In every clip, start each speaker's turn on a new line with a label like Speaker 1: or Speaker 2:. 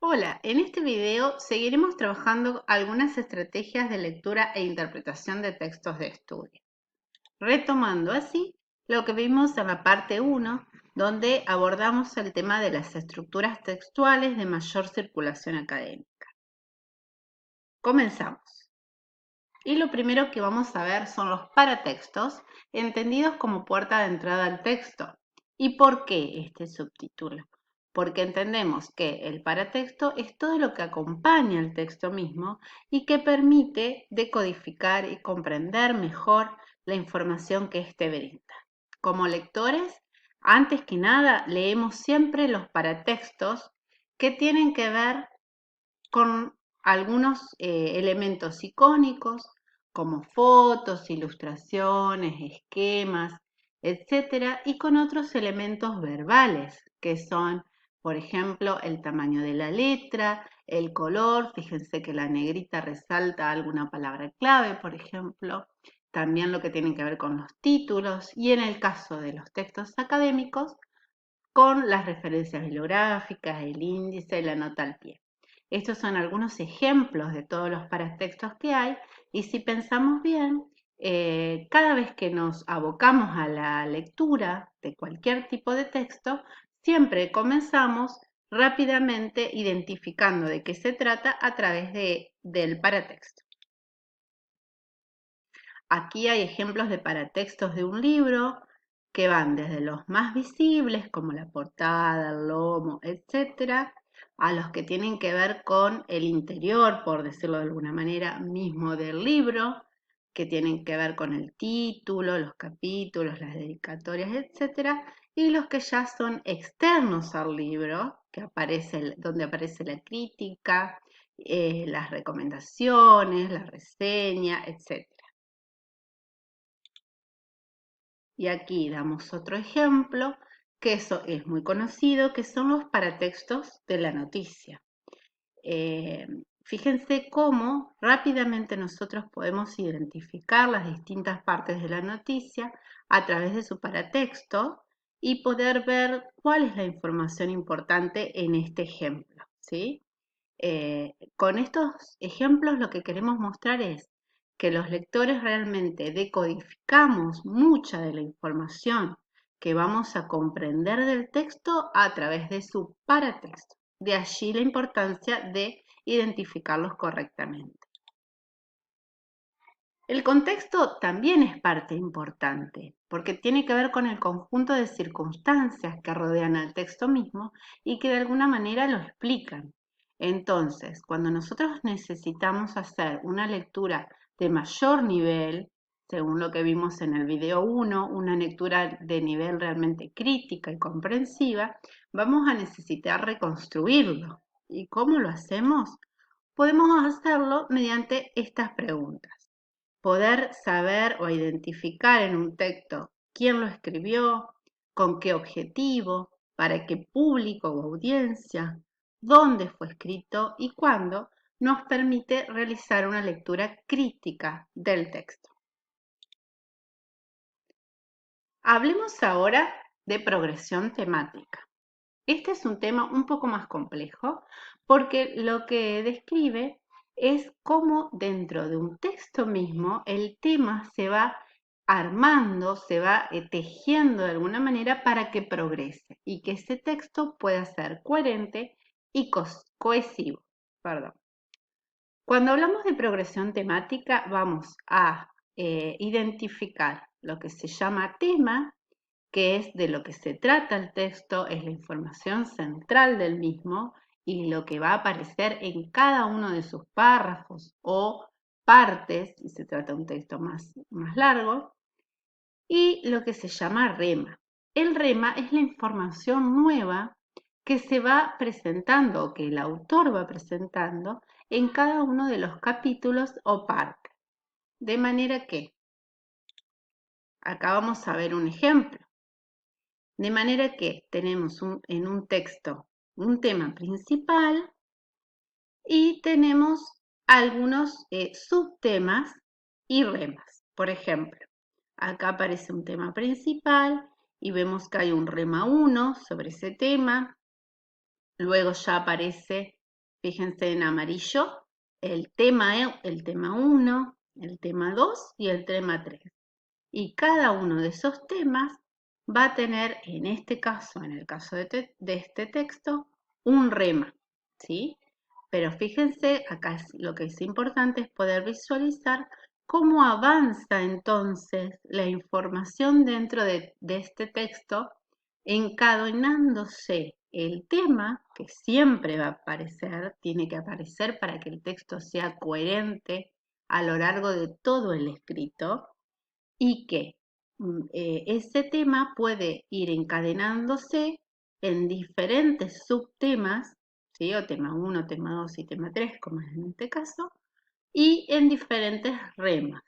Speaker 1: Hola, en este video seguiremos trabajando algunas estrategias de lectura e interpretación de textos de estudio, retomando así lo que vimos en la parte 1, donde abordamos el tema de las estructuras textuales de mayor circulación académica. Comenzamos. Y lo primero que vamos a ver son los paratextos, entendidos como puerta de entrada al texto. ¿Y por qué este subtítulo? Porque entendemos que el paratexto es todo lo que acompaña al texto mismo y que permite decodificar y comprender mejor la información que éste brinda. Como lectores, antes que nada, leemos siempre los paratextos que tienen que ver con algunos elementos icónicos como fotos, ilustraciones, esquemas, etcétera, y con otros elementos verbales que son, por ejemplo, el tamaño de la letra, el color, fíjense que la negrita resalta alguna palabra clave, por ejemplo, también lo que tiene que ver con los títulos y en el caso de los textos académicos, con las referencias bibliográficas, el índice, la nota al pie. Estos son algunos ejemplos de todos los paratextos que hay y si pensamos bien, cada vez que nos abocamos a la lectura de cualquier tipo de texto, siempre comenzamos rápidamente identificando de qué se trata a través del paratexto. Aquí hay ejemplos de paratextos de un libro que van desde los más visibles, como la portada, el lomo, etcétera, a los que tienen que ver con el interior, por decirlo de alguna manera, mismo del libro, que tienen que ver con el título, los capítulos, las dedicatorias, etcétera, y los que ya son externos al libro, donde aparece la crítica, las recomendaciones, la reseña, etcétera. Y aquí damos otro ejemplo, que eso es muy conocido, que son los paratextos de la noticia. Eh, Fíjense cómo rápidamente nosotros podemos identificar las distintas partes de la noticia a través de su paratexto y poder ver cuál es la información importante en este ejemplo, ¿sí? Con estos ejemplos lo que queremos mostrar es que los lectores realmente decodificamos mucha de la información que vamos a comprender del texto a través de su paratexto. De allí la importancia de identificarlos correctamente. El contexto también es parte importante, porque tiene que ver con el conjunto de circunstancias que rodean al texto mismo y que de alguna manera lo explican. Entonces, cuando nosotros necesitamos hacer una lectura de mayor nivel, según lo que vimos en el video 1, una lectura de nivel realmente crítica y comprensiva, vamos a necesitar reconstruirlo. ¿Y cómo lo hacemos? Podemos hacerlo mediante estas preguntas. Poder saber o identificar en un texto quién lo escribió, con qué objetivo, para qué público o audiencia, dónde fue escrito y cuándo, nos permite realizar una lectura crítica del texto. Hablemos ahora de progresión temática. Este es un tema un poco más complejo porque lo que describe es cómo dentro de un texto mismo el tema se va armando, se va tejiendo de alguna manera para que progrese y que ese texto pueda ser coherente y cohesivo. Perdón. Cuando hablamos de progresión temática vamos a identificar lo que se llama tema, que es de lo que se trata el texto, es la información central del mismo y lo que va a aparecer en cada uno de sus párrafos o partes, si se trata de un texto más largo, y lo que se llama rema. El rema es la información nueva que se va presentando o que el autor va presentando en cada uno de los capítulos o partes. De manera que, acá vamos a ver un ejemplo. De manera que tenemos en un texto un tema principal y tenemos algunos subtemas y remas. Por ejemplo, acá aparece un tema principal y vemos que hay un rema 1 sobre ese tema. Luego ya aparece Fíjense en amarillo el tema 1, el tema 2 y el tema 3. Y cada uno de esos temas va a tener, en este caso, en el caso de este texto, un rema, ¿sí? Pero fíjense, acá lo que es importante es poder visualizar cómo avanza entonces la información dentro de este texto, encadenándose el tema, que siempre va a aparecer, tiene que aparecer para que el texto sea coherente a lo largo de todo el escrito, y que ese tema puede ir encadenándose en diferentes subtemas, ¿sí? O tema 1, tema 2 y tema 3, como es en este caso, y en diferentes remas.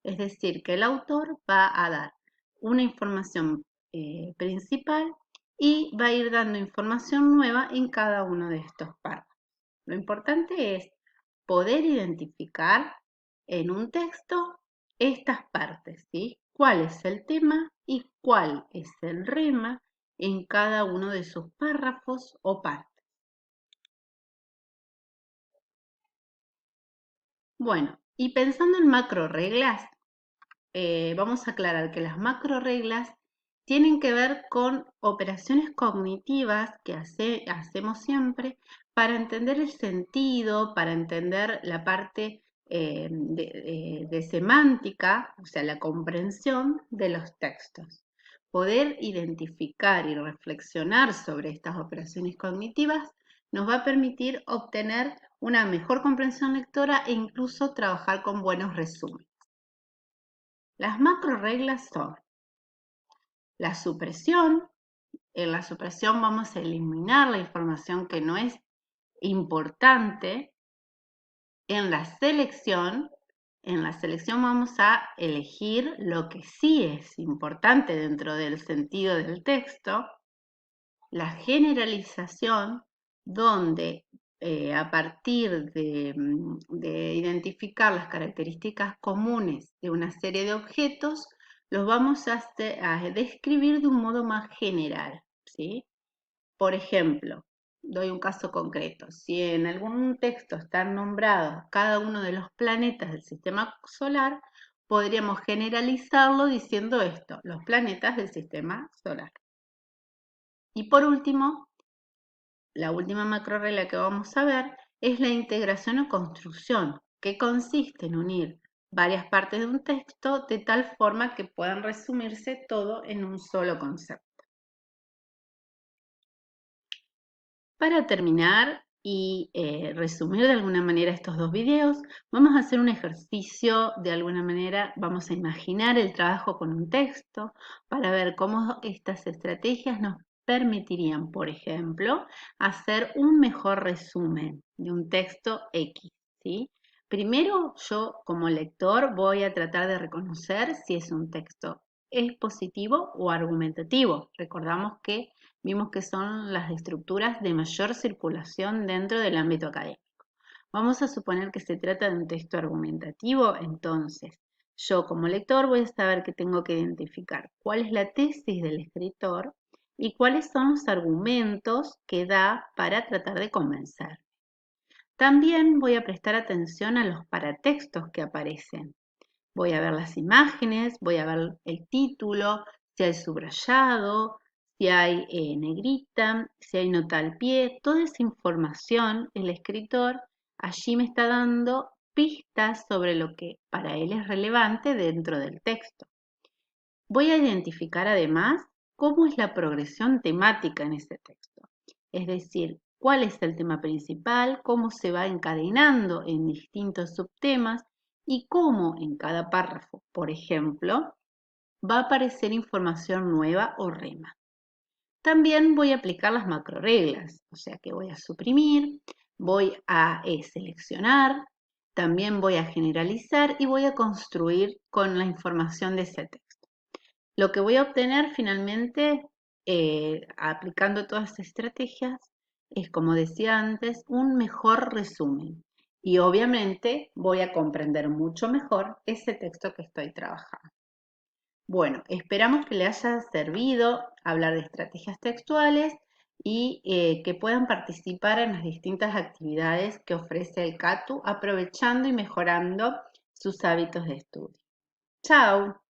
Speaker 1: Es decir, que el autor va a dar una información principal y va a ir dando información nueva en cada uno de estos párrafos. Lo importante es poder identificar en un texto estas partes, ¿sí? ¿Cuál es el tema y cuál es el rema en cada uno de sus párrafos o partes? Bueno, y pensando en macro reglas, vamos a aclarar que las macro reglas tienen que ver con operaciones cognitivas que hacemos siempre para entender el sentido, para entender la parte de semántica, o sea, la comprensión de los textos. Poder identificar y reflexionar sobre estas operaciones cognitivas nos va a permitir obtener una mejor comprensión lectora e incluso trabajar con buenos resúmenes. Las macro reglas son la supresión. En la supresión vamos a eliminar la información que no es importante. En la selección vamos a elegir lo que sí es importante dentro del sentido del texto. La generalización, donde a partir de identificar las características comunes de una serie de objetos, los vamos a describir de un modo más general, ¿sí? Por ejemplo, doy un caso concreto. Si en algún texto están nombrados cada uno de los planetas del sistema solar, podríamos generalizarlo diciendo esto: los planetas del sistema solar. Y por último, la última macrorregla que vamos a ver es la integración o construcción, que consiste en unir varias partes de un texto de tal forma que puedan resumirse todo en un solo concepto. Para terminar y resumir de alguna manera estos dos videos, vamos a hacer un ejercicio. De alguna manera vamos a imaginar el trabajo con un texto para ver cómo estas estrategias nos permitirían, por ejemplo, hacer un mejor resumen de un texto X, ¿sí? Primero, yo como lector voy a tratar de reconocer si es un texto expositivo o argumentativo. Recordamos que vimos que son las estructuras de mayor circulación dentro del ámbito académico. Vamos a suponer que se trata de un texto argumentativo, entonces yo como lector voy a saber que tengo que identificar cuál es la tesis del escritor y cuáles son los argumentos que da para tratar de convencer. También voy a prestar atención a los paratextos que aparecen. Voy a ver las imágenes, voy a ver el título, si hay subrayado, si hay negrita, si hay nota al pie. Toda esa información el escritor allí me está dando pistas sobre lo que para él es relevante dentro del texto. Voy a identificar además cómo es la progresión temática en ese texto, es decir, cuál es el tema principal, cómo se va encadenando en distintos subtemas y cómo en cada párrafo, por ejemplo, va a aparecer información nueva o rema. También voy a aplicar las macroreglas, o sea que voy a suprimir, voy a seleccionar, también voy a generalizar y voy a construir con la información de ese texto. Lo que voy a obtener finalmente, aplicando todas estas estrategias, es, como decía antes, un mejor resumen. Y obviamente voy a comprender mucho mejor ese texto que estoy trabajando. Bueno, esperamos que le haya servido hablar de estrategias textuales y que puedan participar en las distintas actividades que ofrece el CATU, aprovechando y mejorando sus hábitos de estudio. Chao.